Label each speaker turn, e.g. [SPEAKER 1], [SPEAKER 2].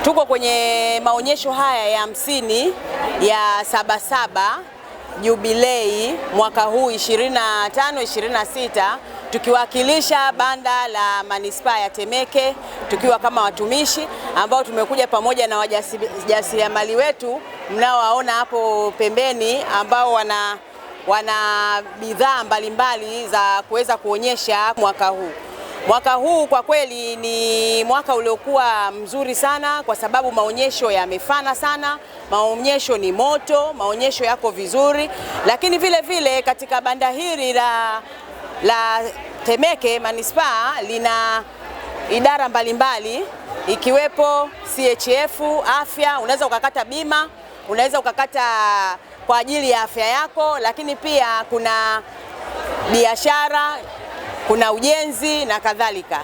[SPEAKER 1] Tuko kwenye maonyesho haya ya 50 ya Sabasaba Jubilei mwaka huu 25-26, tukiwakilisha banda la manispaa ya Temeke, tukiwa kama watumishi ambao tumekuja pamoja na wajasiriamali wetu mnaowaona hapo pembeni, ambao wana bidhaa mbalimbali za kuweza kuonyesha mwaka huu. Mwaka huu kwa kweli ni mwaka uliokuwa mzuri sana, kwa sababu maonyesho yamefana sana, maonyesho ni moto, maonyesho yako vizuri, lakini vile vile katika banda hili la Temeke manispaa lina idara mbalimbali ikiwepo CHF, afya, unaweza ukakata bima, unaweza ukakata kwa ajili ya afya yako, lakini pia kuna biashara, kuna ujenzi na kadhalika.